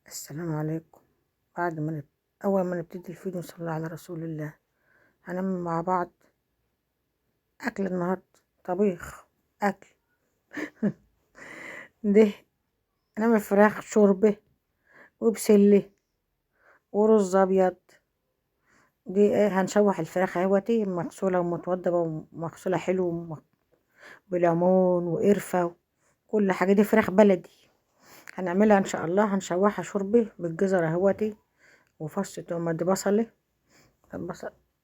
السلام عليكم. بعد ما نب... أول ما نبتدي الفيديو نصلي على رسول الله. هنعمل مع بعض أكل النهاردة، طبيخ أكل. ده هنعمل فراخ شوربة وبسلة ورز أبيض. دي ايه، هنشوح الفراخ اهوتي مغسولة ومتوضبة ومغسولة حلو بليمون وقرفة وكل حاجة. دي فراخ بلدي هنعملها إن شاء الله. هنشوحها شوربة بالجزر اهوتي وفص توم. دي بصلة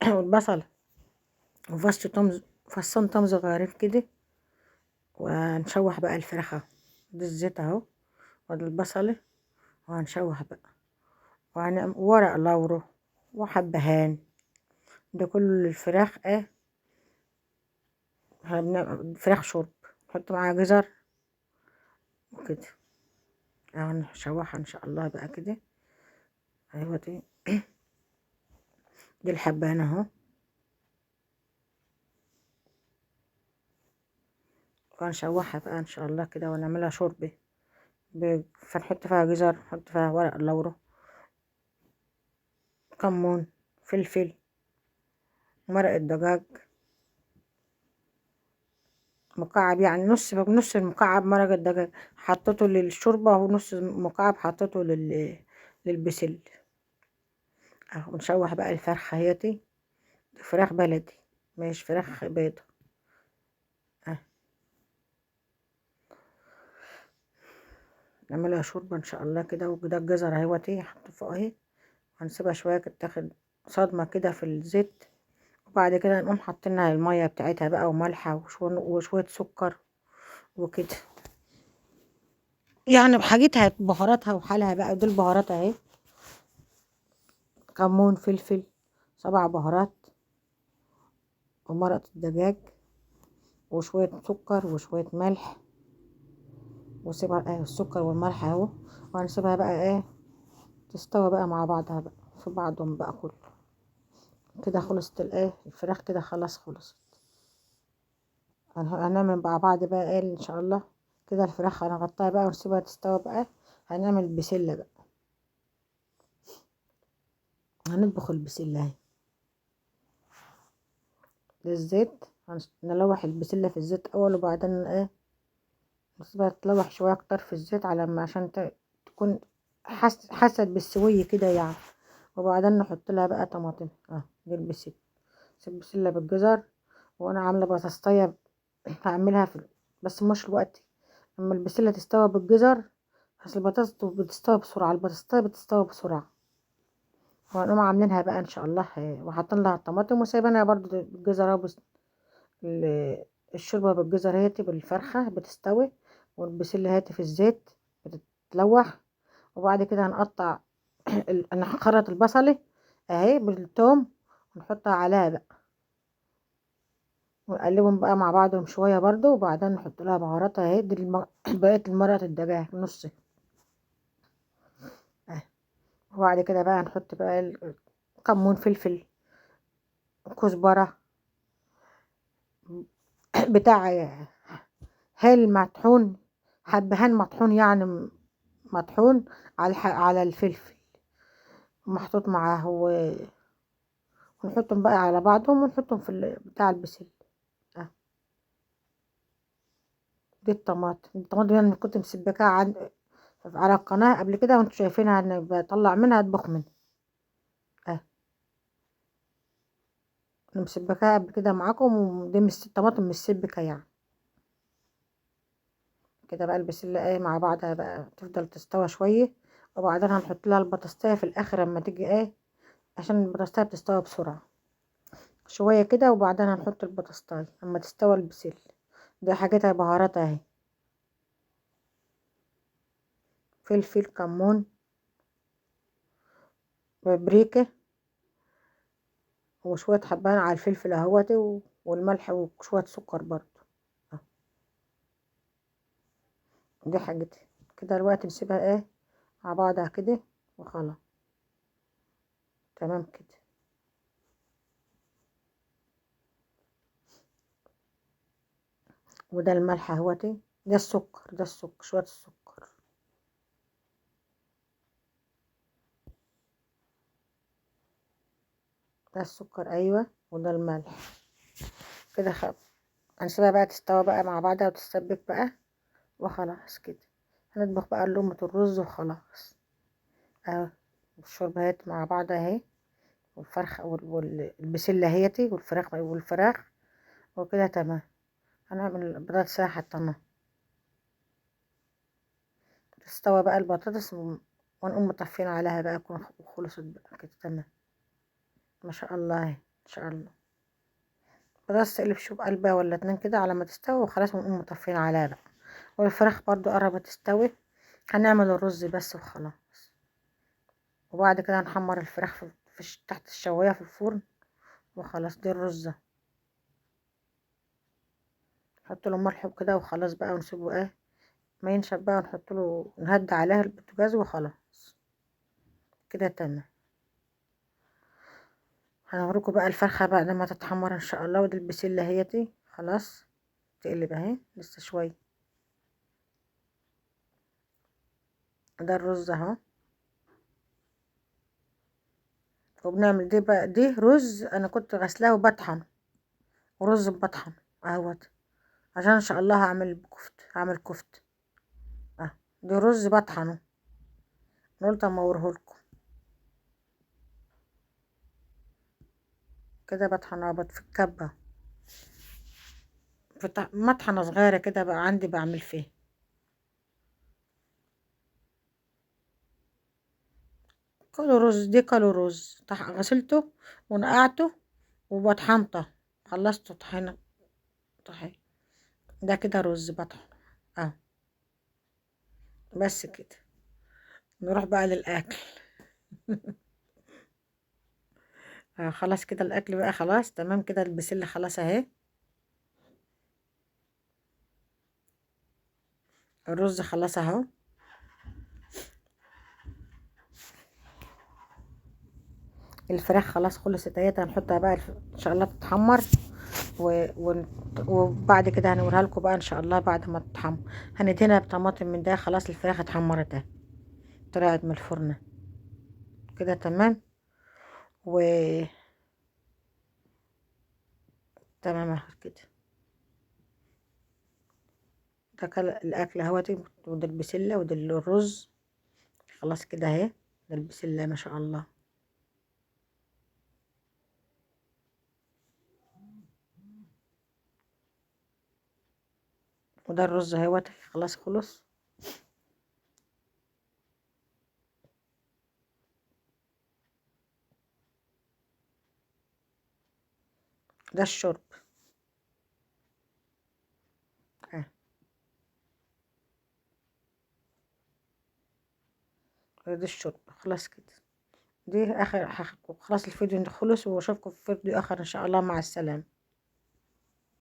والبصل وفص توم، فصين توم صغيرين كده. وهنشوح بقى الفراخ اهو، دي الزيت اهو وادي البصلة. وهنشوح بقى وهنعمل ورق لورو وحبهان. ده كل الفراخ ايه، هنعمل فراخ شرب. نحط معاها جزر وكده. اهو نشوحها ان شاء الله بقى كده. ايوه دي الحبهان اهو. وهنشوحها بقى ان شاء الله كده ونعملها شوربة. فنحط فيها جزر، نحط فيها ورق لورو، كمون، فلفل، مرق الدجاج مكعب، يعني نص المكعب مرق الدجاج حطيته للشوربة، ونص مكعب حطيته للبسل اهو. نشوح بقى الفرخة اهيتي، فراخ بلدي مش فراخ بيضة اه. نعملها شوربة ان شاء الله كده. وده الجزر اهوتي حطه فوق اهي. هنسيبها شوية كده تاخد صدمة كده في الزيت. وبعد كده نقوم حاطينها المية بتاعتها بقى وملحة وشوية سكر وكده، يعني بحاجتها بهاراتها وحالها بقى. دول بهارات اهي، كمون، فلفل، 7 بهارات، ومرقة الدجاج وشوية سكر وشوية ملح. وسيبها ايه السكر والملح اهو. وهنسيبها بقى ايه تستوي بقى مع بعضها بقى في بعضهم بقى كله كده. خلصت الايه الفراخ كده، خلاص خلصت. هنعمل مع بعض بقى ايه ان شاء الله كده. الفراخ هنغطيها بقى ونسيبها تستوي بقى. هنعمل بسلة بقى. هنطبخ البسلة اهي للزيت. نلوح البسلة في الزيت اول، وبعدين ايه نسيبها تلوح شوية اكتر في الزيت على ما عشان تكون حست بالسوية كده يعني. وبعدين نحط لها بقى طماطم دي البسلة بالجزر. وانا عاملة بطاطسية هعملها بس مش الوقت. اما البسلة تستوي بالجزر، اصل البطاطس بتستوي بسرعة، البطاطسية بتستوي بسرعة. وهنقوم عاملينها بقى ان شاء الله وحاطين لها الطماطم وسايبينها برضو بالجزر اهو. الشوربة بالجزر هاتي بالفرخة بتستوي، والبسلة هاتي في الزيت بتتلوح. وبعد كده هنقطع انا هخرط البصلة اهي بالثوم ونحطها عليها بقى، ونقلبهم بقى مع بعضهم شوية برضو. وبعدين نحط لها بهاراتها اهي. دي بقية مرقة الدجاج نص اهي. وبعد كده بقى نحط بقى كمون، فلفل، كزبرة بتاع هيل مطحون، حبهان مطحون يعني مطحون على الفلفل محطوط معاه ونحطهم بقى على بعضهم ونحطهم في بتاع البسل اه. دي الطماطم دي انا كنت مسبكاها على القناة قبل كده، وانتوا شايفينها انا بطلع منها اطبخ منها اه. انا مسبكاها قبل كده معاكم، ودي الطماطم مسبكة يعني كده. بقى البسلة ايه مع بعضها بقى تفضل تستوى شوية. وبعدين هنحط لها البطاطساية في الاخر اما تيجي ايه، عشان البطاطساية بتستوى بسرعة شوية كده. وبعدين هنحط البطاطساية اما تستوى البسل. دي حاجتها بهاراتها اهي، فلفل، كمون، بابريكا، وشوية حبان على الفلفل اهوتي والملح وشوية سكر برضو اه. دي حاجتي كده. الوقت نسيبها ايه مع بعضها كده وخلاص تمام كده. وده الملح اهوتي. ده السكر شوية السكر ده السكر ايوه، وده الملح. كده هنسيبها بقى تستوى بقى مع بعضها وتتسبك بقى، وخلاص كده. هنطبخ بقى لقمة الرز وخلاص. اهو الشوربهات مع بعض اهي، والفرخ والبسلة اهيتي، والفراخ وكده تمام. هنعمل البطاطس ساعة حطيناها تستوى بقى البطاطس، ونقوم مطفين عليها بقى، تكون خلصت بقى كده تمام. ما شاء الله اهي، ان شاء الله. بطاطس تقلب شوف قلبها ولا اتنين كده على ما تستوي وخلاص، ونقوم مطفين عليها بقى. والفراخ برضو قربت تستوي، هنعمل الرز بس وخلاص. وبعد كده هنحمر الفراخ تحت الشواية في الفرن وخلاص. دي الرزة، نحط له ملح وكده وخلاص بقى، ونسيبه ايه ما ينشف بقى، ونحط له نهدي عليها البوتاجاز وخلاص كده تمام. هنوريكم بقى الفرخة بعد ما تتحمر ان شاء الله. ودي البسلة اهيتي خلاص تقلب اهي لسه شوية. ده الرز اهو. وبنعمل دي بقى، دي رز انا كنت غسلاه وبطحن، ورز بطحن اهوت، عشان ان شاء الله هعمل كفت. اه دي رز بطحنه، قلت اما اوريهولكم. كده بطحنه في الكبة، في مطحنة صغيرة كده بقى عندي بعمل فيه. كيلو رز، دي كيلو رز غسلته ونقعته وبطحنته، خلصته طحينة طحين. ده كده رز بطحن اه. بس كده نروح بقى للأكل. خلاص كده الأكل بقى خلاص تمام كده. البسلة خلاص اهي، الرز خلاص اهو. الفراخ خلاص خلصت اهي، هنحطها بقى ان شاء الله تتحمر و... و... وبعد كده هنوريها لكم بقى ان شاء الله بعد ما تتحمر. هندهنها بطماطم من ده. خلاص الفراخ اتحمرت اهي، طلعت من الفرن كده تمام. و تمام اهو كده. ده الاكل اهوتي. وده البسله وده الرز خلاص كده اهي. ده البسله ما شاء الله. وده الرز اهوتي خلاص خلص. ده الشرب اه. ده الشرب خلاص كده. دي اخر خلاص. الفيديو خلص، واشوفكم في فيديو اخر ان شاء الله. مع السلامه.